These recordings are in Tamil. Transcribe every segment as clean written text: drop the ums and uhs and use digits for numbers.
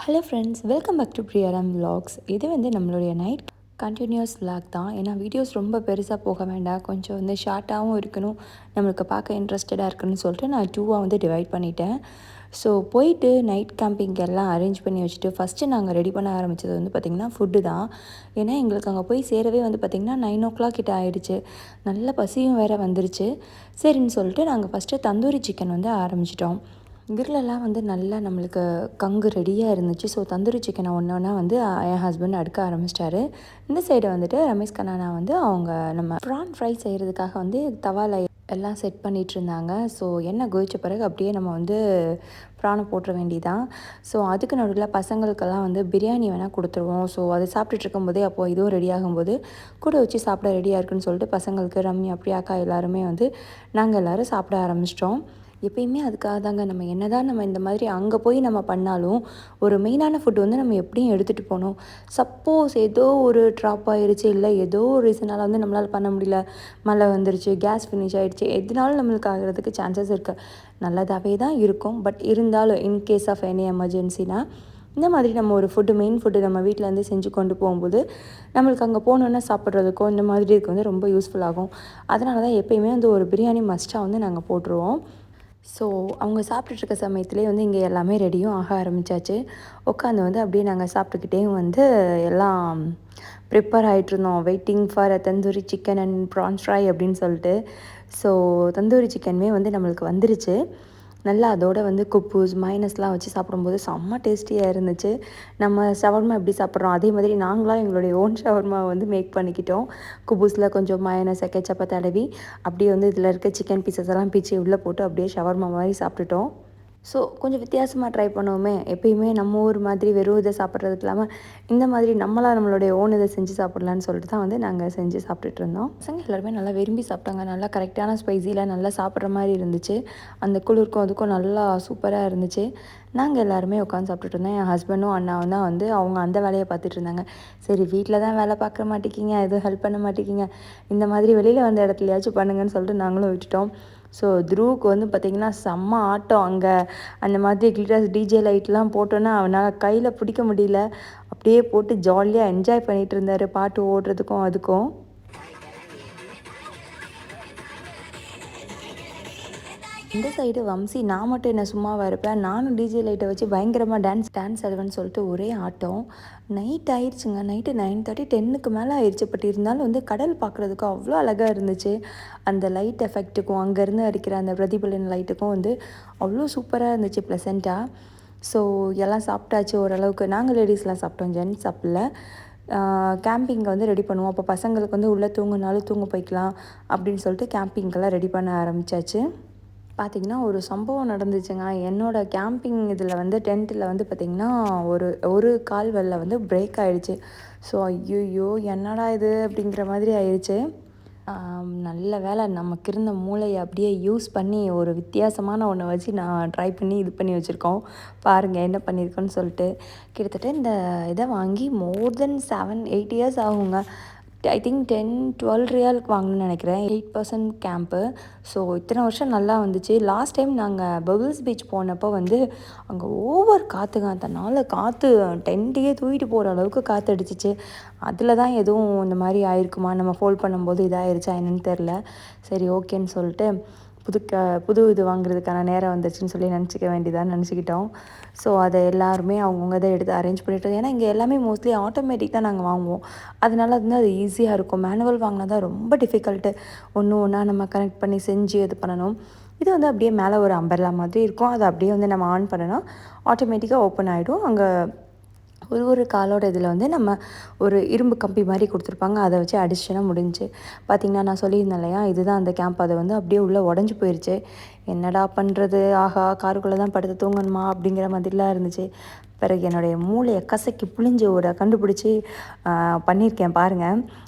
Hello friends, welcome back to Priyaram vlogs. இது நம்மளுடைய நைட் கண்டினியூஸ் விலாக் தான். ஏன்னா வீடியோஸ் ரொம்ப பெருசாக போக வேண்டாம், கொஞ்சம் ஷார்ட்டாகவும் இருக்கணும், நம்மளுக்கு பார்க்க இன்ட்ரெஸ்டடாக இருக்குன்னு சொல்லிட்டு நான் டூவாக டிவைட் பண்ணிட்டேன். ஸோ போயிட்டு நைட் கேம்பிங் எல்லாம் அரேஞ்ச் பண்ணி வச்சுட்டு ஃபஸ்ட்டு நாங்கள் ரெடி பண்ண ஆரம்பித்தது பார்த்திங்கன்னா ஃபுட்டு தான். ஏன்னா எங்களுக்கு அங்கே போய் சேரவே பார்த்திங்கன்னா 9 o'clock கிட்ட ஆகிடுச்சு. நல்ல பசியும் வேறு வந்துருச்சு. சரின்னு சொல்லிட்டு நாங்கள் ஃபஸ்ட்டு தந்தூரி சிக்கன் ஆரம்பிச்சிட்டோம். கிரிலெல்லாம் நல்லா நம்மளுக்கு கங்கு ரெடியாக இருந்துச்சு. ஸோ தந்தூரி சிக்கனை ஒன்று ஒன்றா என் ஹஸ்பண்ட் அடுக்க ஆரம்பிச்சிட்டாரு. இந்த சைடு ரமேஷ் கண்ணானா அவங்க நம்ம ப்ரான் ஃப்ரை செய்கிறதுக்காக தவால எல்லாம் செட் பண்ணிகிட்டு இருந்தாங்க. ஸோ எண்ணெய் கொதிச்ச பிறகு அப்படியே நம்ம ப்ரானை போட்டுற வேண்டியதான். ஸோ அதுக்கு நடுவில் பசங்களுக்கெல்லாம் பிரியாணி வேணால் கொடுத்துருவோம். ஸோ அதை சாப்பிட்டுட்டு இருக்கும்போதே அப்போது இதுவும் ரெடி ஆகும்போது கூட வச்சு சாப்பிட ரெடியாக இருக்குன்னு சொல்லிட்டு பசங்களுக்கு ரம்யா பிரியாக்கா எல்லாருமே நாங்கள் எல்லோரும் சாப்பிட ஆரம்பிச்சிட்டோம். எப்பயுமே அதுக்காக தாங்க நம்ம நம்ம இந்த மாதிரி அங்கே போய் நம்ம பண்ணாலும் ஒரு மெயினான ஃபுட்டு நம்ம எப்படியும் எடுத்துகிட்டு போகணும். சப்போஸ் ஏதோ ஒரு ட்ராப் ஆகிருச்சு, இல்லை ஏதோ ஒரு ரீசனால் நம்மளால் பண்ண முடியல, மழை வந்துருச்சு, கேஸ் ஃபினிஷ் ஆகிடுச்சு, எதுனாலும் நம்மளுக்கு ஆகிறதுக்கு சான்சஸ் இருக்குது. நல்லதாகவே தான் இருக்கும். பட் இருந்தாலும் இன்கேஸ் ஆஃப் எனி எமர்ஜென்சினா இந்த மாதிரி நம்ம ஒரு மெயின் ஃபுட்டு நம்ம வீட்டிலேருந்து செஞ்சு கொண்டு போகும்போது நம்மளுக்கு அங்கே போகணுன்னா சாப்பிட்றதுக்கோ இந்த மாதிரி இதுக்கு ரொம்ப யூஸ்ஃபுல்லாகும். அதனால தான் எப்பயுமே ஒரு பிரியாணி மஸ்ட்டாக நாங்கள் போட்டுருவோம். ஸோ அவங்க சாப்பிட்டுட்ருக்க சமயத்துலேயே இங்கே எல்லாமே ரெடியும் ஆக ஆரம்பித்தாச்சு. உட்காந்து அப்படியே நாங்கள் சாப்பிட்டுக்கிட்டே எல்லாம் ப்ரிப்பேர் ஆகிட்ருந்தோம். Waiting for tandoori chicken and prawns fry அப்படின்னு சொல்லிட்டு. ஸோ தந்தூரி சிக்கனுமே நம்மளுக்கு வந்துருச்சு. நல்லா அதோடு குப்பூஸ் மைனஸ்லாம் வச்சு சாப்பிடும்போது செம்ம டேஸ்டியாக இருந்துச்சு. நம்ம ஷவர்மா எப்படி சாப்பிட்றோம் அதே மாதிரி நாங்களாம் எங்களுடைய ஓன் ஷவர்மா மேக் பண்ணிக்கிட்டோம். குப்பூஸில் கொஞ்சம் மைனஸ் கெச்சப்பை தடவி அப்படியே இதில் இருக்க சிக்கன் பீசஸ் எல்லாம் பிச்சு உள்ளே போட்டு அப்படியே ஷவர்மா மாதிரி சாப்பிட்டுட்டோம். ஸோ கொஞ்சம் வித்தியாசமாக ட்ரை பண்ணுவோமே, எப்பயுமே நம்ம ஊர் மாதிரி வெறும் இதை சாப்பிட்றதுக்கு இல்லாமல் இந்த மாதிரி நம்மளுடைய ஓன் இதை செஞ்சு சாப்பிட்லான்னு சொல்லிட்டு தான் நாங்கள் செஞ்சு சாப்பிட்டுட்டு இருந்தோம். பசங்க எல்லாருமே நல்லா விரும்பி சாப்பிட்டாங்க. நல்லா கரெக்டான ஸ்பைஸியில் நல்லா சாப்பிட்ற மாதிரி இருந்துச்சு. அந்த குளிருக்கும் அதுக்கும் நல்லா சூப்பராக இருந்துச்சு. நாங்கள் எல்லாருமே உட்காந்து சாப்பிட்டுட்டு இருந்தோம். என் ஹஸ்பண்டும் அண்ணாவும் தான் அவங்க அந்த வேலையை பார்த்துட்டு இருந்தாங்க. சரி, வீட்டில் தான் வேலை பார்க்க மாட்டேங்கிங்க, எதுவும் ஹெல்ப் பண்ண மாட்டேங்கிங்க, இந்த மாதிரி வெளியில் வந்த இடத்துலையாச்சும் பண்ணுங்கன்னு சொல்லிட்டு நாங்களும் விட்டுட்டோம். ஸோ துருவுக்கு பார்த்திங்கன்னா செம்ம ஆட்டம். அங்கே அந்த மாதிரி கிளிட்டர்ஸ் டிஜே லைட்லாம் போட்டோன்னா அவனால் கையில் பிடிக்க முடியல. அப்படியே போட்டு ஜாலியாக என்ஜாய் பண்ணிகிட்டு இருந்தார், பாட்டு ஓடுறதுக்கும் அதுக்கும். இந்த சைடு வம்சி நான் மட்டும் என்ன சும்மாவாக இருப்பேன், நானும் டிஜே லைட்டை வச்சு பயங்கரமாக டான்ஸ் ஆடுவேன்னு சொல்லிட்டு ஒரே ஆட்டம். நைட் ஆயிடுச்சுங்க. நைட்டு 9:30 10க்கு மேலே ஆயிடுச்சு. பட் இருந்தாலும் கடல் பார்க்குறதுக்கு அவ்வளோ அழகாக இருந்துச்சு. அந்த லைட் எஃபெக்ட்டுக்கும் அங்கேருந்து அடிக்கிற அந்த பிரதிபலன் லைட்டுக்கும் அவ்வளோ சூப்பராக இருந்துச்சு, ப்ளசண்ட்டாக. ஸோ எல்லாம் சாப்பிட்டாச்சு ஓரளவுக்கு. நாங்கள் லேடிஸ்லாம் சாப்பிட்டோம், ஜென்ட்ஸ் சாப்பிடல. கேம்பிங்கை ரெடி பண்ணுவோம். அப்போ பசங்களுக்கு உள்ளே தூங்கினாலும் தூங்க போய்க்கலாம் அப்படின்னு சொல்லிட்டு கேம்பிங்கெல்லாம் ரெடி பண்ண ஆரம்பித்தாச்சு. பார்த்திங்கன்னா ஒரு சம்பவம் நடந்துச்சுங்க. என்னோடய கேம்பிங் இதில் டென்ட்டில் பார்த்திங்கன்னா ஒரு கால்வெல்ல பிரேக் ஆகிடுச்சு. ஸோ ஐயோ என்னடா இது அப்படிங்கிற மாதிரி ஆயிடுச்சு. நல்ல வேலை நமக்கு இருந்த மூளையை அப்படியே யூஸ் பண்ணி ஒரு வித்தியாசமான ஒன்றை வச்சு நான் ட்ரை பண்ணி இது பண்ணி வச்சுருக்கோம். பாருங்கள் என்ன பண்ணியிருக்கோன்னு சொல்லிட்டு. கிட்டத்தட்ட இந்த இதை வாங்கி மோர் தென் 7-8 இயர்ஸ் ஆகுங்க. ஐ திங்க் 10-12 ரியாலுக்கு வாங்கணும்னு நினைக்கிறேன். 8% கேம்ப்பு. ஸோ இத்தனை வருஷம் நல்லா வந்துச்சு. லாஸ்ட் டைம் நாங்கள் பபிள்ஸ் பீச் போனப்போ அங்கே ஓவர் காற்றுங்க. அதனால் காற்று டென்ட்டையே தூக்கிட்டு போகிற அளவுக்கு காற்று அடிச்சிச்சு. அதில் தான் எதுவும் இந்த மாதிரி ஆயிருக்குமா, நம்ம ஃபோல்ட் பண்ணும்போது இதாகிருச்சா என்னன்னு தெரில. சரி ஓகேன்னு சொல்லிட்டு புது இது வாங்குறதுக்கான நேரம் வந்துருச்சுன்னு சொல்லி நினச்சிக்க வேண்டியதான்னு நினச்சிக்கிட்டோம். ஸோ அதை எல்லாருமே அவங்கவுங்க இதை எடுத்து அரேஞ்ச் பண்ணிவிட்டோம். ஏன்னா இங்கே எல்லாமே மோஸ்ட்லி ஆட்டோமேட்டிக் தான் நாங்கள் வாங்குவோம். அதனால அது ஈஸியாக இருக்கும். மேனுவல் வாங்கினா தான் ரொம்ப டிஃபிகல்ட்டு. ஒன்றா நம்ம கனெக்ட் பண்ணி செஞ்சு இது பண்ணணும். இது அப்படியே மேலே ஒரு அம்பர்லா மாதிரி இருக்கும். அதை அப்படியே நம்ம ஆன் பண்ணனா ஆட்டோமேட்டிக்காக ஓப்பன் ஆகிடும். அங்கே ஒரு காலோட இதில் நம்ம ஒரு இரும்பு கம்பி மாதிரி கொடுத்துருப்பாங்க. அதை வச்சு அடிச்சுனா முடிஞ்சு. பார்த்திங்கன்னா நான் சொல்லியிருந்தேன் இல்லையா, இதுதான் அந்த கேம்ப். அதை அப்படியே உள்ளே உடஞ்சி போயிடுச்சு. என்னடா பண்ணுறது, ஆஹா காருக்குள்ளே தான் படுத்து தூங்கணுமா அப்படிங்கிற மாதிரிலாம் இருந்துச்சு. பிறகு என்னுடைய மூளையை கசக்கி புழிஞ்சு ஒரு கண்டுபிடிச்சி பண்ணியிருக்கேன் பாருங்கள்.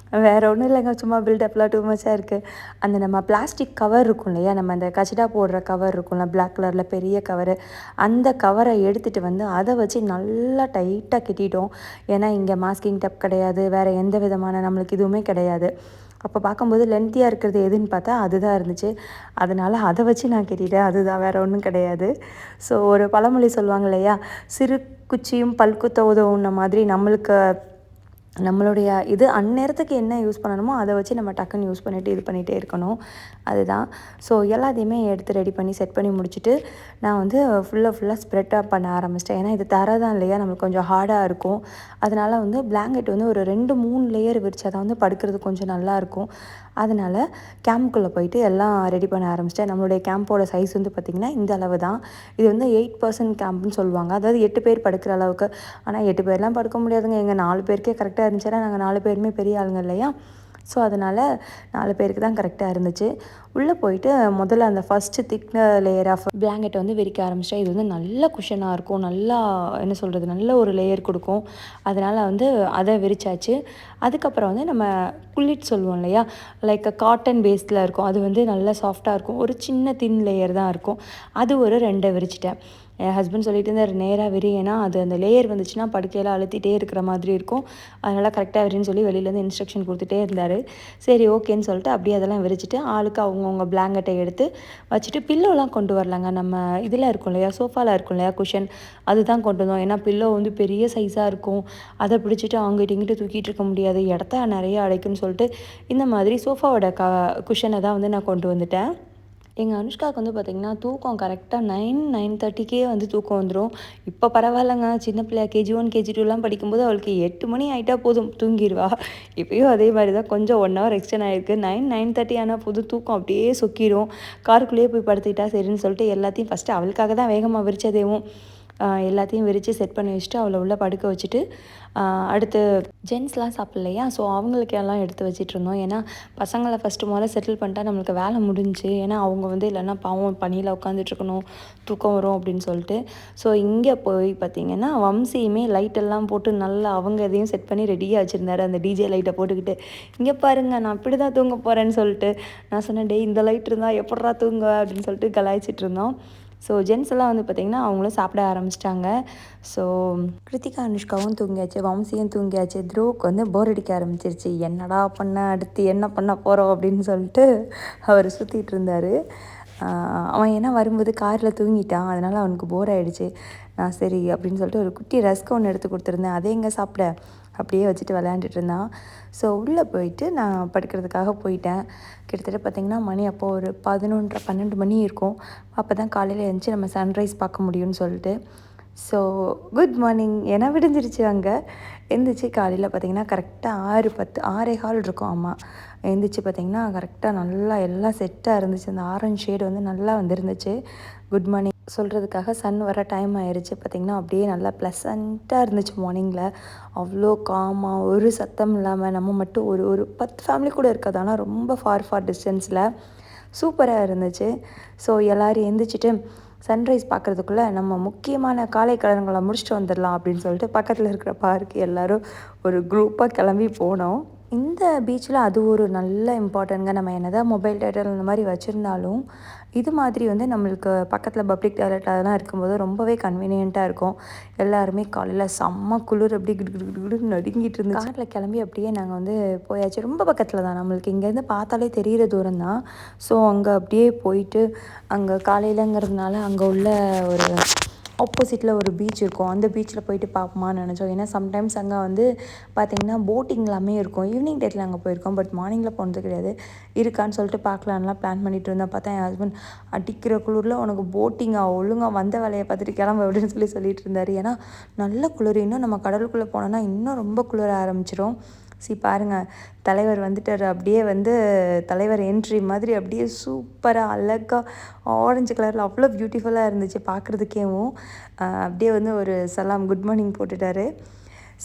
வேறு ஒன்றும் இல்லைங்க, சும்மா பில்டப்லாம் டூ மச்சாக இருக்குது. அந்த நம்ம பிளாஸ்டிக் கவர் இருக்கும் இல்லையா, நம்ம அந்த கச்சிடா போடுற கவர் இருக்கும்ல, பிளாக் கலரில் பெரிய கவரு, அந்த கவரை எடுத்துகிட்டு அதை வச்சு நல்லா டைட்டாக கட்டிட்டோம். ஏன்னா இங்கே மாஸ்கிங் டப் கிடையாது, வேறு எந்த விதமான நம்மளுக்கு இதுவுமே கிடையாது. அப்போ பார்க்கும்போது லென்த்தியாக இருக்கிறது எதுன்னு பார்த்தா அதுதான் இருந்துச்சு. அதனால் அதை வச்சு நான் கட்டிட்டேன். அதுதான், வேறு ஒன்றும் கிடையாது. ஸோ ஒரு பழமொழி சொல்லுவாங்க இல்லையா, சிறு குச்சியும் பல்குத்த உதவுன்ன மாதிரி நம்மளுடைய இது அந்நேரத்துக்கு என்ன யூஸ் பண்ணணுமோ அதை வச்சு நம்ம டக்குன்னு யூஸ் பண்ணிவிட்டு இது பண்ணிகிட்டே இருக்கணும். அதுதான். ஸோ எல்லாத்தையுமே எடுத்து ரெடி பண்ணி செட் பண்ணி முடிச்சுட்டு நான் வந்து ஃபுல்லாக ஸ்ப்ரெட்டாக பண்ண ஆரம்பிச்சிட்டேன். ஏன்னா இது தரை தான் இல்லையா, நம்மளுக்கு கொஞ்சம் ஹார்டாக இருக்கும். அதனால் வந்து பிளாங்கெட் வந்து ஒரு 2-3 லேயர் விரிச்சா தான் வந்து படுக்கிறது கொஞ்சம் நல்லாயிருக்கும். அதனால் கேம்ப்குள்ளே போயிட்டு எல்லாம் ரெடி பண்ண ஆரம்பிச்சிட்டேன். நம்மளுடைய கேம்போட சைஸ் வந்து பார்த்திங்கன்னா இந்த அளவு தான். இது வந்து 8% கேம்ப்னு சொல்லுவாங்க. அதாவது 8 பேர் படுக்கிற அளவுக்கு. ஆனால் 8 பேர்லாம் படுக்க முடியாதுங்க. எங்கள் 4 பேருக்கே கரெக்டாக இருந்துச்சுன்னா, நாங்கள் 4 பேருமே பெரிய ஆளுங்க இல்லையா. ஸோ அதனால் 4 பேருக்கு தான் கரெக்டாக இருந்துச்சு. உள்ளே போயிட்டு முதல்ல அந்த ஃபஸ்ட்டு திக் லேயர் ஆஃப் பிளாங்கெட்டை வந்து விரிக்க ஆரம்பிச்சிட்டேன். இது வந்து நல்ல குஷனாக இருக்கும், நல்லா என்ன சொல்கிறது, நல்ல ஒரு லேயர் கொடுக்கும். அதனால் வந்து அதை விரிச்சாச்சு. அதுக்கப்புறம் வந்து நம்ம குல்லிட் சொல்லுவோம் இல்லையா, லைக் காட்டன் பேஸில் இருக்கும். அது வந்து நல்லா சாஃப்டாக இருக்கும். ஒரு சின்ன தின் லேயர் தான் இருக்கும். அது ஒரு 2 விரிச்சிட்டேன். என் ஹஸ்பண்ட் சொல்லிட்டு இருந்தார், நேராக விரி, ஏன்னா அது அந்த லேயர் வந்துச்சுன்னா படுக்கையில் அழுத்திட்டே இருக்கிற மாதிரி இருக்கும், அதனால் கரெக்டாக விரின்னு சொல்லி வெளியிலேருந்து இன்ஸ்ட்ரக்ஷன் கொடுத்துட்டே இருந்தார். சரி ஓகேன்னு சொல்லிட்டு அப்படியே அதெல்லாம் விரிச்சிட்டு ஆளுக்கு அவங்கவுங்க பிளாங்கெட்டை எடுத்து வச்சுட்டு, பில்லோலாம் கொண்டு வரலாங்க. நம்ம இதில் இருக்கும் இல்லையா, சோஃபாவில் இருக்கும் இல்லையா குஷன், அதுதான் கொண்டு வந்தோம். ஏன்னா பில்லோ வந்து பெரிய சைஸாக இருக்கும், அதை பிடிச்சிட்டு அங்கிட்டு இங்கிட்டு தூக்கிட்டு இருக்க முடியாது, இடத்த நிறைய அடைக்குன்னு சொல்லிட்டு இந்த மாதிரி சோஃபாவோட குஷனை தான் வந்து நான் கொண்டு வந்துட்டேன். எங்கள் அனுஷ்காவுக்கு வந்து பார்த்திங்கன்னா தூக்கம் கரெக்டாக 9-9:30க்கே வந்து தூக்கம் வந்துடும். இப்போ பரவாயில்லைங்க, சின்ன பிள்ளையா KG1 KG2லாம் படிக்கும்போது அவளுக்கு 8 மணி ஆகிட்டா போதும் தூங்கிடுவா. இப்போயும் அதே மாதிரி தான், கொஞ்சம் 1 ஹவர் எக்ஸ்டெண்ட் ஆகிருக்கு. 9-9:30 ஆனால் புது தூக்கம் அப்படியே சொக்கிடும். காருக்குள்ளேயே போய் படுத்துக்கிட்டா சரின்னு சொல்லிட்டு எல்லாத்தையும் ஃபஸ்ட்டு அவளுக்காக தான் வேகமாக விரிச்சதேவும் எல்லாத்தையும் விரித்து செட் பண்ணி வச்சுட்டு அவளை உள்ளே படுக்க வச்சுட்டு, அடுத்து ஜென்ஸ்லாம் சாப்பிட்லையா, ஸோ அவங்களுக்கு எல்லாம் எடுத்து வச்சிட்ருந்தோம். ஏன்னா பசங்களை ஃபஸ்ட்டு முதல்ல செட்டில் பண்ணிட்டா நம்மளுக்கு வேலை முடிஞ்சு. ஏன்னா அவங்க வந்து இல்லைன்னா பாவம் பனியில் உட்காந்துட்ருக்கணும், தூக்கம் வரும் அப்படின்னு சொல்லிட்டு. ஸோ இங்கே போய் பார்த்திங்கன்னா வம்சியுமே லைட்டெல்லாம் போட்டு நல்லா அவங்க இதையும் செட் பண்ணி ரெடியாக வச்சுருந்தாரு, அந்த டிஜே லைட்டை போட்டுக்கிட்டு. இங்கே பாருங்கள், நான் இப்படி தான் தூங்க போகிறேன்னு சொல்லிட்டு நான் சொன்னேன், டே இந்த லைட் இருந்தால் எப்பட்றா தூங்க அப்படின்னு சொல்லிட்டு கலாய்ச்சிட்டு இருந்தோம். ஸோ ஜென்ஸ் எல்லாம் வந்து பார்த்திங்கன்னா அவங்களும் சாப்பிட ஆரம்பிச்சிட்டாங்க. ஸோ கிருத்திகா அனுஷ்காவும் தூங்கியாச்சு, வம்சியும் தூங்கியாச்சு. த்ருவுக்கு வந்து போர் அடிக்க ஆரம்பிச்சிருச்சு. என்னடா பண்ண, அடுத்து என்ன பண்ண போகிறோம் அப்படின்னு சொல்லிட்டு அவர் சுற்றிட்டு இருந்தார். அவன் ஏன்னா வரும்போது காரில் தூங்கிட்டான், அதனால் அவனுக்கு போர் ஆகிடுச்சு. நான் சரி அப்படின்னு சொல்லிட்டு ஒரு குட்டி ரஸ்க் ஒன்று எடுத்து கொடுத்துருந்தேன், அதை எங்கே சாப்பிட, அப்படியே வச்சுட்டு விளையாண்டுட்டு இருந்தான். ஸோ உள்ளே போயிட்டு நான் படுக்கிறதுக்காக போயிட்டேன். கிட்டத்தட்ட பார்த்திங்கன்னா மணி அப்போது ஒரு 11:30-12 மணி இருக்கும். அப்போ தான் காலையில் எழுந்துச்சி நம்ம சன்ரைஸ் பார்க்க முடியும்னு சொல்லிட்டு. ஸோ குட் மார்னிங், ஏன்னா விடிஞ்சிருச்சு. அங்கே எழுந்திரிச்சி காலையில் பார்த்திங்கன்னா கரெக்டாக 6:10 6:15 இருக்கும். ஆமாம், எழுந்திரிச்சி பார்த்திங்கன்னா கரெக்டாக நல்லா எல்லாம் செட்டாக இருந்துச்சு. அந்த ஆரஞ்சு ஷேடு வந்து நல்லா வந்துருந்துச்சு. குட் மார்னிங் சொல்கிறதுக்காக சன் வர டைம் ஆயிடுச்சு. பார்த்திங்கன்னா அப்படியே நல்லா ப்ளசண்ட்டாக இருந்துச்சு மார்னிங்கில். அவ்வளோ காமாக, ஒரு சத்தம் இல்லாமல், நம்ம மட்டும் ஒரு ஒரு 10 ஃபேமிலி கூட இருக்காது, ஆனால் ரொம்ப ஃபார் டிஸ்டன்ஸில் சூப்பராக இருந்துச்சு. ஸோ எல்லோரும் எழுந்திரிச்சிட்டு சன்ரைஸ் பார்க்குறதுக்குள்ளே நம்ம முக்கியமான காலை கடன்களை முடிச்சுட்டு வந்துடலாம் அப்படின்னு சொல்லிட்டு பக்கத்தில் இருக்கிற பார்க்கு எல்லோரும் ஒரு குரூப்பாக கிளம்பி போனோம். இந்த பீச்சில் அது ஒரு நல்ல இம்பார்ட்டன்ட்ங்க. நம்ம என்ன தான் மொபைல் டேட்டா இந்த மாதிரி வச்சுருந்தாலும் இது மாதிரி வந்து நம்மளுக்கு பக்கத்தில் பப்ளிக் டாய்லெட் அதெல்லாம் இருக்கும்போது ரொம்பவே கன்வீனியண்ட்டாக இருக்கும். எல்லாருமே காலையில் செம்ம குளிர், அப்படியே கிடு நடுங்கிட்டு இருந்து காரில் கிளம்பி அப்படியே நாங்கள் வந்து போயாச்சு. ரொம்ப பக்கத்தில் தான், நம்மளுக்கு இங்கேருந்து பார்த்தாலே தெரிகிற தூரம் தான். ஸோ அங்கே அப்படியே போயிட்டு அங்கே காலையிலங்கிறதுனால அங்கே உள்ள ஒரு ஆப்போசிட்டில் ஒரு பீச் இருக்கும், அந்த பீச்சில் போயிட்டு பார்ப்போமான்னு நினச்சோம். ஏன்னா சம்டைம்ஸ் அங்கே வந்து பார்த்திங்கன்னா போட்டிங் எல்லாமே இருக்கும். ஈவினிங் டேட்டில் அங்கே போயிருக்கோம், பட் மார்னிங்கில் போனது கிடையாது. இருக்கான்னு சொல்லிட்டு பார்க்கலான்லாம் பிளான் பண்ணிட்டு இருந்தேன். பார்த்தா என் ஹஸ்பண்ட் அடிக்கிற குளிரில் உனக்கு போட்டிங்காக, ஒழுங்காக வந்த வேலையை பார்த்துட்டு கிளம்ப அப்படின்னு சொல்லிட்டு இருந்தார். ஏன்னா நல்ல குளிர், இன்னும் நம்ம கடலுக்குள்ளே போனோன்னா இன்னும் ரொம்ப குளிர ஆரம்பிச்சிடும். பாருங்கள், தலைவர் வந்துட்டார். அப்படியே வந்து தலைவர் என்ட்ரி மாதிரி அப்படியே சூப்பராக அழகாக ஆரஞ்சு கலரில் அவ்வளோ பியூட்டிஃபுல்லாக இருந்துச்சு பார்க்குறதுக்கேவும். அப்படியே வந்து ஒரு சலாம் குட் மார்னிங் போட்டுட்டாரு.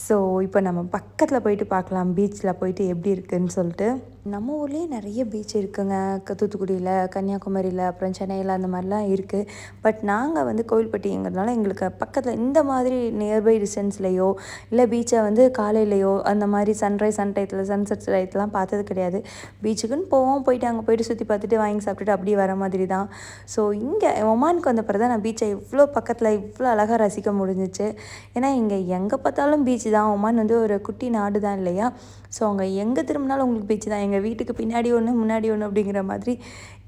ஸோ இப்போ நம்ம பக்கத்தில் போயிட்டு பார்க்கலாம் பீச்சில் போயிட்டு எப்படி இருக்குதுன்னு சொல்லிட்டு. நம்ம ஊர்லேயே நிறைய பீச் இருக்குங்க, தூத்துக்குடியில், கன்னியாகுமரியில், அப்புறம் சென்னையில், அந்த மாதிரிலாம் இருக்குது. பட் நாங்கள் வந்து கோவில்பட்டிங்கிறதுனால எங்களுக்கு பக்கத்தில் இந்த மாதிரி நியர்பை டிஸ்டன்ஸ்லையோ இல்லை பீச்சை வந்து காலையிலையோ அந்த மாதிரி சன்ரைஸ் சன் டயத்தில் சன்செட் டயத்துலாம் பார்த்தது கிடையாது. பீச்சுக்குன்னு போவோம், போயிட்டு அங்கே போயிட்டு சுற்றி பார்த்துட்டு வாங்கி சாப்பிட்டுட்டு அப்படியே வர மாதிரி தான். ஸோ இங்கே ஒமானுக்கு வந்த பிறகு தான் நான் பீச்சை இவ்வளோ பக்கத்தில் இவ்வளோ அழகாக ரசிக்க முடிஞ்சிச்சு. ஏன்னா இங்கே எங்கே பார்த்தாலும் பீச் தான். ஒமான் வந்து ஒரு குட்டி நாடு தான் இல்லையா. ஸோ அங்கே எங்கே திரும்பினாலும் உங்களுக்கு பீச் தான். எங்கள் வீட்டுக்கு பின்னாடி ஒன்று முன்னாடி ஒன்று அப்படிங்கிற மாதிரி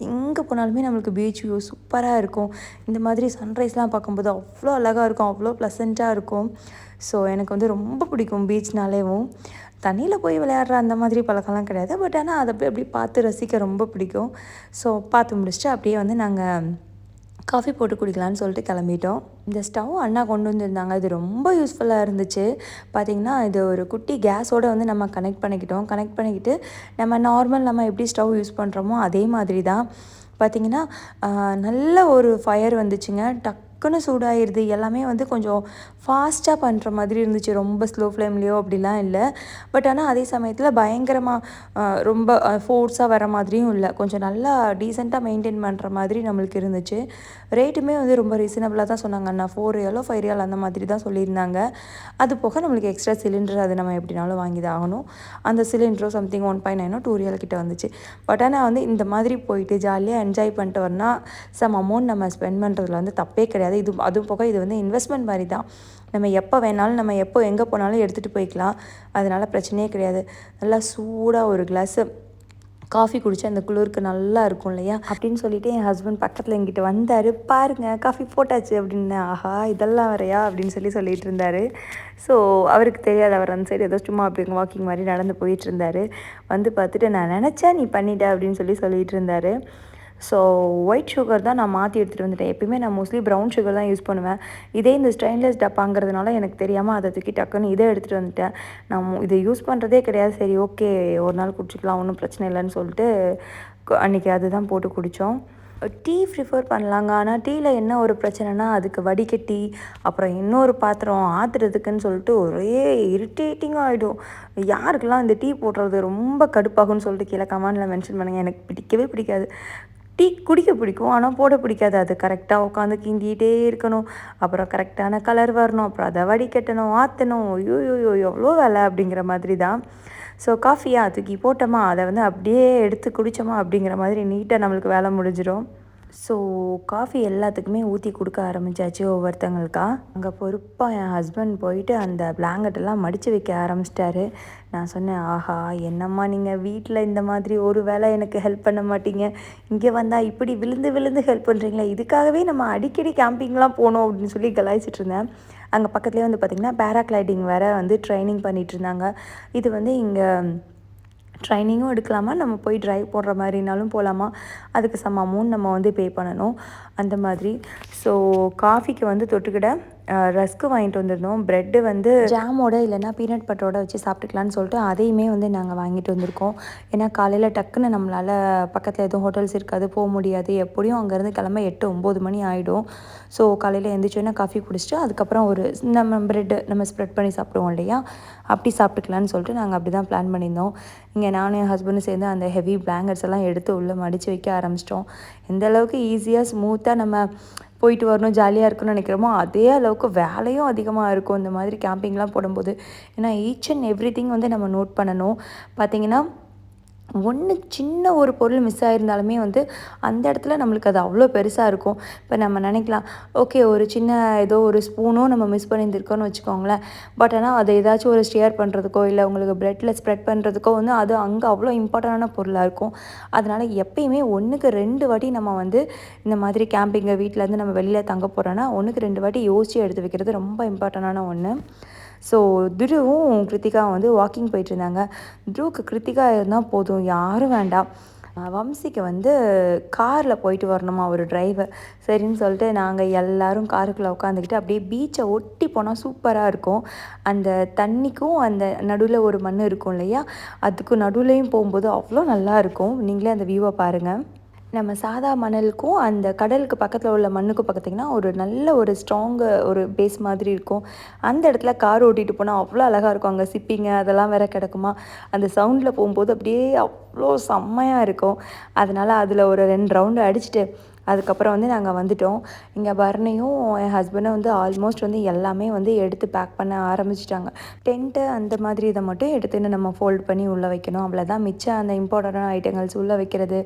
எங்கே போனாலுமே நம்மளுக்கு பீச் வியூ சூப்பராக இருக்கும். இந்த மாதிரி சன்ரைஸ்லாம் பார்க்கும்போது அவ்வளோ அழகாக இருக்கும், அவ்வளோ ப்ளசண்ட்டாக இருக்கும். ஸோ எனக்கு வந்து ரொம்ப பிடிக்கும் பீச்னாலேவும். தண்ணியில் போய் விளையாடுற அந்த மாதிரி பழக்கம்லாம் கிடையாது. பட் ஆனால் அதை போய் அப்படி பார்த்து ரசிக்க ரொம்ப பிடிக்கும். ஸோ பார்த்து முடிச்சுட்டு அப்படியே வந்து நாங்கள் காஃபி போட்டு குடிக்கலான்னு சொல்லிட்டு கிளம்பிட்டோம். இந்த ஸ்டவ் அண்ணா கொண்டு வந்திருந்தாங்க. இது ரொம்ப யூஸ்ஃபுல்லாக இருந்துச்சு. பார்த்திங்கன்னா இது ஒரு குட்டி கேஸோடு வந்து நம்ம கனெக்ட் பண்ணிக்கிட்டு நம்ம நார்மல் நம்ம எப்படி ஸ்டவ் யூஸ் பண்ணுறோமோ அதே மாதிரி தான். பார்த்திங்கன்னா நல்ல ஒரு ஃபயர் வந்துச்சுங்க. டக்குன்னு சூடாகிடுது. எல்லாமே வந்து கொஞ்சம் ஃபாஸ்ட்டாக பண்ணுற மாதிரி இருந்துச்சு. ரொம்ப ஸ்லோ ஃப்ளேம்லேயோ அப்படிலாம் இல்லை. பட் ஆனால் அதே சமயத்தில் பயங்கரமாக ரொம்ப ஃபோர்ஸாக வர மாதிரியும் இல்லை. கொஞ்சம் நல்லா டீசெண்டாக மெயின்டைன் பண்ணுற மாதிரி நம்மளுக்கு இருந்துச்சு. ரேட்டுமே வந்து ரொம்ப ரீசனபிளாக தான் சொன்னாங்க. அண்ணா 4 ரியாலோ 5 ரியால் அந்த மாதிரி தான் சொல்லியிருந்தாங்க. அது போக நம்மளுக்கு எக்ஸ்ட்ரா சிலிண்டர் அது நம்ம எப்படினாலும் வாங்கி தான் ஆகணும். அந்த சிலிண்டரோ சம்திங் 1.9 2 ரியால் கிட்ட வந்துச்சு. பட் ஆனால் வந்து இந்த மாதிரி போயிட்டு ஜாலியாக என்ஜாய் பண்ணிட்டு வரனா சம் அமௌண்ட் நம்ம ஸ்பெண்ட் பண்ணுறதுல வந்து தப்பே கிடையாது. அதுவும் போக இது வந்து இன்வெஸ்ட்மெண்ட் மாதிரி தான். நம்ம எப்போ வேணாலும் நம்ம எப்போ எங்கே போனாலும் எடுத்துகிட்டு போய்க்கலாம். அதனால் பிரச்சனையே கிடையாது. நல்லா சூடாக ஒரு கிளாஸு காஃபி குடித்தா அந்த குளிருக்கு நல்லா இருக்கும் இல்லையா அப்படின்னு சொல்லிவிட்டு என் ஹஸ்பண்ட் பக்கத்தில் எங்கிட்ட வந்தார். பாருங்கள் காஃபி போட்டாச்சு அப்படின்னு. ஆஹா இதெல்லாம் வரையா அப்படின்னு சொல்லிட்டு இருந்தார். ஸோ அவருக்கு தெரியாது. அவர் அந்த சைடு ஏதோ சும்மா அப்படி வாக்கிங் மாதிரி நடந்து போயிட்டு இருந்தார். வந்து பார்த்துட்டு நான் நினச்சேன் நீ பண்ணிட்ட அப்படின்னு சொல்லிட்டு இருந்தார். ஸோ ஒயிட் சுகர் தான் நான் மாற்றி எடுத்துகிட்டு வந்துட்டேன். எப்பயுமே நான் மோஸ்ட்லி ப்ரௌன் சுகர் தான் யூஸ் பண்ணுவேன். இதே இந்த ஸ்டெயின்லெஸ் டப்பாங்கிறதுனால எனக்கு தெரியாமல் அதை தூக்கி டக்குன்னு இதை எடுத்துகிட்டு வந்துட்டேன். நான் இதை யூஸ் பண்ணுறதே கிடையாது. சரி ஓகே ஒரு நாள் குடிச்சிக்கலாம், ஒன்றும் பிரச்சனை இல்லைன்னு சொல்லிட்டு அன்றைக்கி அதுதான் போட்டு குடித்தோம். டீ ப்ரிஃபர் பண்ணலாங்க. ஆனால் டீயில் என்ன ஒரு பிரச்சனைனா அதுக்கு வடிகட்டி அப்புறம் இன்னொரு பாத்திரம் ஆற்றுறதுக்குன்னு சொல்லிட்டு ஒரே இரிட்டேட்டிங்காக ஆகிடும். யாருக்கெல்லாம் இந்த டீ போடுறது ரொம்ப கடுப்பாகும்னு சொல்லிட்டு கீழே கமெண்டில் மென்ஷன் பண்ணுங்கள். எனக்கு பிடிக்கவே பிடிக்காது. டீ குடிக்க பிடிக்கும், ஆனால் போட பிடிக்காது. அது கரெக்டாக உட்காந்து கிண்டிகிட்டே இருக்கணும், அப்புறம் கரெக்டான கலர் வரணும், அப்புறம் அதை வடிகட்டணும், ஆற்றணும், ஐயோ எவ்வளோ வேலை அப்படிங்கிற மாதிரி தான். ஸோ காஃபியாக தூக்கி போட்டோமா அதை வந்து அப்படியே எடுத்து குடித்தோமா அப்படிங்கிற மாதிரி நீட்டாக நம்மளுக்கு வேலை முடிஞ்சிடும். ஸோ காஃபி எல்லாத்துக்குமே ஊற்றி கொடுக்க ஆரம்பித்தாச்சு ஒவ்வொருத்தங்களுக்கா. அங்கே பொறுப்பாக என் ஹஸ்பண்ட் போயிட்டு அந்த பிளாங்கெட்டெல்லாம் மடித்து வைக்க ஆரம்பிச்சிட்டாரு. நான் சொன்னேன், ஆஹா என்னம்மா நீங்கள் வீட்டில் இந்த மாதிரி ஒரு வேளை எனக்கு ஹெல்ப் பண்ண மாட்டீங்க, இங்கே வந்தால் இப்படி விழுந்து ஹெல்ப் பண்ணுறீங்களா, இதுக்காகவே நம்ம அடிக்கடி கேம்பிங்லாம் போனோம் அப்படின்னு சொல்லி கலாய்ச்சிட்டு இருந்தேன். அங்கே பக்கத்துலேயே வந்து பார்த்திங்கன்னா பேராக்ளைடிங் வேறு வந்து ட்ரைனிங் பண்ணிகிட்டு இருந்தாங்க. இது வந்து இங்கே ட்ரைனிங்கும் எடுக்கலாமா, நம்ம போய் ட்ரைவ் போடுற மாதிரினாலும் போகலாமா, அதுக்கு சம் அமௌண்ட் நம்ம வந்து பே பண்ணணும் அந்த மாதிரி. ஸோ காஃபிக்கு வந்து தொட்டுக்கிட ரஸ்க்கு வாங்கிட்டு வந்திருந்தோம். ப்ரெட்டு வந்து ஜாமோட இல்லைனா பீனட் பட்டரோட வச்சு சாப்பிட்டுக்கலான்னு சொல்லிட்டு அதையுமே வந்து நாங்கள் வாங்கிட்டு வந்திருக்கோம். ஏன்னா காலையில் டக்குன்னு நம்மளால் பக்கத்தில் எதுவும் ஹோட்டல்ஸ் இருக்காது, போக முடியாது. எப்படியும் அங்கேருந்து கிளம்ப 8-9 மணி ஆகிடும். ஸோ காலையில் எழுந்திரிச்சோன்னா காஃபி குடிச்சிட்டு அதுக்கப்புறம் ஒரு நம்ம ப்ரெட்டு நம்ம ஸ்ப்ரெட் பண்ணி சாப்பிடுவோம் இல்லையா, அப்படி சாப்பிட்டுக்கலான்னு சொல்லிட்டு நாங்கள் அப்படி தான் பிளான் பண்ணியிருந்தோம். இங்கே நானும் என் ஹஸ்பண்டும் சேர்ந்து அந்த ஹெவி பிளாங்கெட்ஸ் எல்லாம் எடுத்து உள்ளே மடித்து வைக்க ஆரம்பிச்சிட்டோம். எந்த அளவுக்கு ஈஸியாக ஸ்மூத்தாக நம்ம போயிட்டு வரணும், ஜாலியாக இருக்குன்னு நினைக்கிறோமோ அதே அளவுக்கு வேலையும் அதிகமாக இருக்கும் இந்த மாதிரி கேம்பிங்லாம் போடும்போது. ஏன்னா ஈச் அண்ட் எவ்ரி திங் வந்து நம்ம நோட் பண்ணணும். பார்த்திங்கன்னா சின்ன ஒரு பொருள் மிஸ் ஆகிருந்தாலுமே வந்து அந்த இடத்துல நம்மளுக்கு அது அவ்வளோ பெருசாக இருக்கும். இப்போ நம்ம நினைக்கலாம், ஓகே ஒரு சின்ன ஏதோ ஒரு ஸ்பூனும் நம்ம மிஸ் பண்ணியிருந்திருக்கோன்னு வச்சுக்கோங்களேன். பட் ஆனால் அதை ஏதாச்சும் ஒரு ஸ்டியர் பண்ணுறதுக்கோ இல்லை உங்களுக்கு ப்ரெட்டில் ஸ்ப்ரெட் பண்ணுறதுக்கோ வந்து அது அங்கே அவ்வளோ இம்பார்ட்டண்டான பொருளாக இருக்கும். அதனால் எப்பயுமே 1க்கு 2 வாட்டி நம்ம வந்து இந்த மாதிரி கேம்பிங்கை வீட்டிலேருந்து நம்ம வெளியில் தங்க போகிறோன்னா 1க்கு 2 வாட்டி யோசித்து எடுத்து வைக்கிறது ரொம்ப இம்பார்ட்டண்டான ஒன்று. ஸோ துருவும் கிருத்திகாவும் வந்து வாக்கிங் போயிட்டுருந்தாங்க. துருவுக்கு கிருத்திகா இருந்தால் போதும், யாரும் வேண்டாம். வம்சிக்கு வந்து காரில் போயிட்டு வரணுமா ஒரு டிரைவர். சரின்னு சொல்லிட்டு நாங்கள் எல்லோரும் காருக்குள்ளே உட்காந்துக்கிட்டு அப்படியே பீச்சை ஒட்டி போனால் சூப்பராக இருக்கும். அந்த தண்ணிக்கும் அந்த நடுவில் ஒரு மண் இருக்கும் இல்லையா, அதுக்கும் நடுவுலையும் போகும்போது அவ்வளோ நல்லாயிருக்கும். நீங்களே அந்த வியூவை பாருங்கள். நம்ம சாதா மணலுக்கும் அந்த கடலுக்கு பக்கத்தில் உள்ள மண்ணுக்கும் பார்த்திங்கன்னா ஒரு நல்ல ஒரு ஸ்ட்ராங்கு ஒரு பேஸ் மாதிரி இருக்கும். அந்த இடத்துல கார் ஓட்டிகிட்டு போனால் அவ்வளோ அழகாக இருக்கும். அங்கே சிப்பிங்க அதெல்லாம் வேறு கிடக்குமா, அந்த சவுண்டில் போகும்போது அப்படியே அவ்வளோ செம்மையாக இருக்கும். அதனால் அதில் ஒரு 2 ரவுண்டு அடிச்சுட்டு அதுக்கப்புறம் வந்து நாங்கள் வந்துவிட்டோம். இங்கே பரணியும் என் ஹஸ்பண்டும் வந்து ஆல்மோஸ்ட் வந்து எல்லாமே வந்து எடுத்து பேக் பண்ண ஆரம்பிச்சிட்டாங்க. டென்ட்டு அந்த மாதிரி இதை மட்டும் எடுத்துன்னு நம்ம ஃபோல்ட் பண்ணி உள்ளே வைக்கணும், அவ்வளோதான். மிச்சம் அந்த இம்பார்ட்டண்டான ஐட்டங்கள்ஸ் உள்ளே வைக்கிறது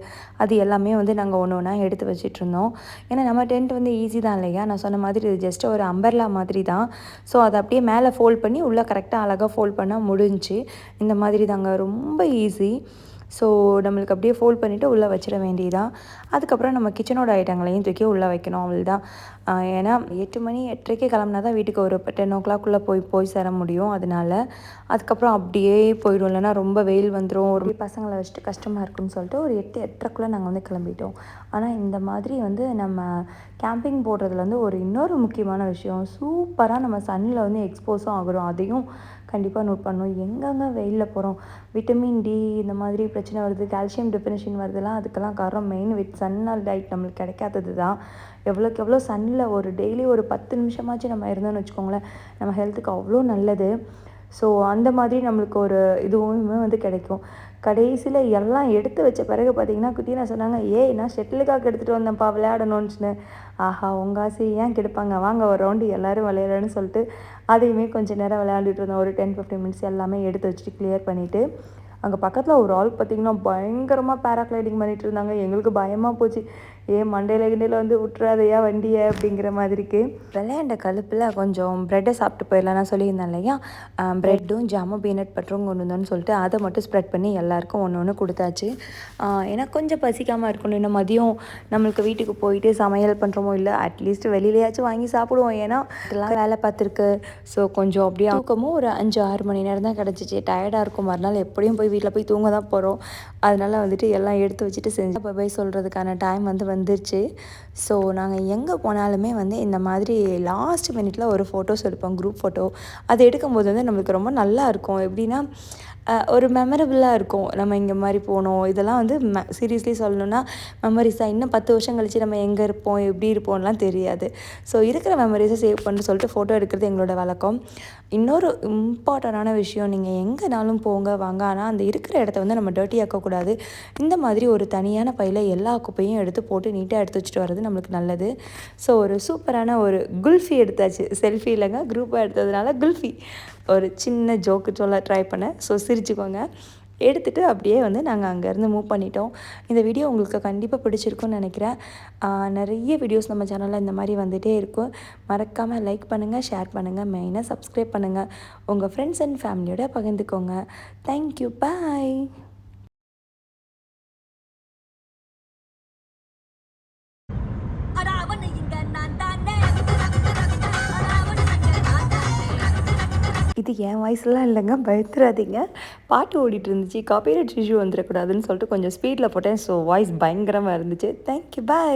அது எல்லாமே வந்து நாங்கள் ஒன்று ஒன்றா எடுத்து வச்சிட்ருந்தோம். ஏன்னா நம்ம டென்ட் வந்து ஈஸி தான் இல்லையா, நான் சொன்ன மாதிரி இது ஜஸ்ட் ஒரு அம்பர்லா மாதிரி தான். ஸோ அதை அப்படியே மேலே ஃபோல்ட் பண்ணி உள்ளே கரெக்டாக அழகாக ஃபோல்ட் பண்ணால் முடிஞ்சு. இந்த மாதிரி தாங்க, ரொம்ப ஈஸி. ஸோ நம்மளுக்கு அப்படியே ஃபோல்ட் பண்ணிவிட்டு உள்ளே வச்சிட வேண்டியதான். அதுக்கப்புறம் நம்ம கிச்சனோட ஐட்டங்களையும் தூக்கி உள்ளே வைக்கணும், அவ்வளோதான். ஏன்னா 8 மணி 8:30க்கே கிளம்புனா தான் வீட்டுக்கு ஒரு 10 o'clock போய் சேர முடியும். அதனால அதுக்கப்புறம் அப்படியே போயிடும், இல்லைன்னா ரொம்ப வெயில் வந்துடும், ஒரு பசங்களை வச்சுட்டு கஷ்டமாக இருக்குன்னு சொல்லிட்டு ஒரு 8 8:30க்குள்ளே நாங்கள் வந்து கிளம்பிட்டோம். ஆனால் இந்த மாதிரி வந்து நம்ம கேம்பிங் போடுறதுல வந்து இன்னொரு முக்கியமான விஷயம், சூப்பராக நம்ம சன்னில் வந்து எக்ஸ்போஸும் ஆகுறோம். அதையும் கண்டிப்பாக நோட் பண்ணணும். எங்கெங்கே வெயிலில் போகிறோம், விட்டமின் டி இந்த மாதிரி பிரச்சனை வருது, கால்சியம் டெஃபினேஷன் வருதுலாம், அதுக்கெல்லாம் காரணம் மெயின் சன்னால் லைட் நம்மளுக்கு கிடைக்காதது தான். எவ்வளோக்கு எவ்வளோ சன்னில் டெய்லி ஒரு 10 நிமிஷமாச்சும் நம்ம இருந்தோம்னு வச்சுக்கோங்களேன், நம்ம ஹெல்த்துக்கு அவ்வளோ நல்லது. ஸோ அந்த மாதிரி நம்மளுக்கு இதுவுமே வந்து கிடைக்கும். கடைசியில் எல்லாம் எடுத்து வச்ச பிறகு பார்த்தீங்கன்னா, குட்டினா சொன்னாங்க, ஏய் நான் ஷட்டிலுக்காக எடுத்துகிட்டு வந்தேன்ப்பா விளையாடணும்னு. ஆஹா, உங்கள் ஆசையை ஏன் கெடுப்பாங்க, வாங்க ஒரு ரவுண்டு எல்லோரும் விளையாடணும்னு சொல்லிட்டு அதையுமே கொஞ்சம் நேரம் விளையாண்டுட்டு இருந்தோம். ஒரு 10-15 மினிட்ஸ் எல்லாமே எடுத்து வச்சுட்டு கிளியர் பண்ணிவிட்டு, அங்கே பக்கத்தில் ஒரு ஆள் பார்த்திங்கன்னா பயங்கரமாக பேராக்ளைடிங் பண்ணிகிட்டு இருந்தாங்க. எங்களுக்கு பயமாக போச்சு, மண்டையில் கிண்டையில் வந்து விட்டுறாதையா வண்டியை அப்படிங்கிற மாதிரிக்கு. விளையாண்ட கழுப்பில் கொஞ்சம் ப்ரெட்டை சாப்பிட்டு போயிடலாம், நான் சொல்லியிருந்தேன் இல்லையா, ப்ரெட்டும் ஜாமும் பீனட் பட்டரும் கொண்டு வந்தோன்னு சொல்லிட்டு அதை மட்டும் ஸ்ப்ரெட் பண்ணி எல்லாருக்கும் ஒன்று ஒன்று கொடுத்தாச்சு. ஏன்னா கொஞ்சம் பசிக்காமல் இருக்கணும். இன்னும் மதியம் நம்மளுக்கு வீட்டுக்கு போயிட்டு சமையல் பண்ணுறோமோ இல்லை, அட்லீஸ்ட் வெளியிலையாச்சும் வாங்கி சாப்பிடுவோம். ஏன்னா இதெல்லாம் வேலை பார்த்துருக்கு. ஸோ கொஞ்சம் அப்படியே தூக்கமும் ஒரு 5-6 மணி நேரம் தான் கிடச்சிச்சு. டயர்டாக இருக்கும், மறுநாள் எப்படியும் வீட்டில் போய் தூங்க தான் போகிறோம். அதனால் வந்துட்டு எல்லாம் எடுத்து வச்சுட்டு செஞ்சு போய் சொல்கிறதுக்கான டைம் வந்துருச்சு. ஸோ நாங்கள் எங்கே போனாலுமே வந்து இந்த மாதிரி லாஸ்ட் மினிட்ல ஒரு ஃபோட்டோஸ் எடுப்போம், குரூப் ஃபோட்டோ. அது எடுக்கும்போது வந்து நம்மளுக்கு ரொம்ப நல்லா இருக்கும். எப்படின்னா ஒரு மெமரபுளாக இருக்கும். நம்ம இங்கே மாதிரி போனோம், இதெல்லாம் வந்து சீரியஸ்லி சொல்லணுன்னா மெமரிஸாக இன்னும் 10 வருஷம் கழித்து நம்ம எங்கே இருப்போம், எப்படி இருப்போம்லாம் தெரியாது. ஸோ இருக்கிற மெமரிஸை சேவ் பண்ணி சொல்லிட்டு ஃபோட்டோ எடுக்கிறது எங்களோட வழக்கம். இன்னொரு இம்பார்ட்டண்டான விஷயம், நீங்கள் எங்கேனாலும் போங்க வாங்க, ஆனால் அந்த இருக்கிற இடத்த வந்து நம்ம டர்ட்டி ஆக்கக்கூடாது. இந்த மாதிரி ஒரு தனியான பையில் எல்லா குப்பையும் எடுத்து போட்டு நீட்டாக எடுத்து வச்சுட்டு வர்றது நம்மளுக்கு நல்லது. ஸோ ஒரு சூப்பரான ஒரு குல்ஃபி எடுத்தாச்சு. செல்ஃபி இல்லைங்க, குரூப்பாக எடுத்ததுனால குல்ஃபி ஒரு சின்ன ஜோக்கு சொல்ல ட்ரை பண்ணேன். ஸோ சிரிச்சுக்கோங்க. எடுத்துகிட்டு அப்படியே வந்து நாங்கள் அங்கேருந்து மூவ் பண்ணிட்டோம். இந்த வீடியோ உங்களுக்கு கண்டிப்பாக பிடிச்சிருக்குன்னு நினைக்கிறேன். நிறைய வீடியோஸ் நம்ம சேனலில் இந்த மாதிரி வந்துகிட்டே இருக்கும். மறக்காமல் லைக் பண்ணுங்கள், ஷேர் பண்ணுங்கள், மெயினாக சப்ஸ்கிரைப் பண்ணுங்கள். உங்கள் ஃப்ரெண்ட்ஸ் அண்ட் ஃபேமிலியோட பகிர்ந்துக்கோங்க. தேங்க்யூ, பாய். இது என் வாய்ஸ்லாம் இல்லைங்க, பயத்துறாதீங்க. பாட்டு ஓடிட்டு இருந்துச்சு, காப்பிரைட் இஷ்யூ வந்துடக்கூடாதுன்னு சொல்லிட்டு கொஞ்சம் ஸ்பீடில் போட்டேன். ஸோ வாய்ஸ் பயங்கரமாக இருந்துச்சு. தேங்க்யூ, பாய்.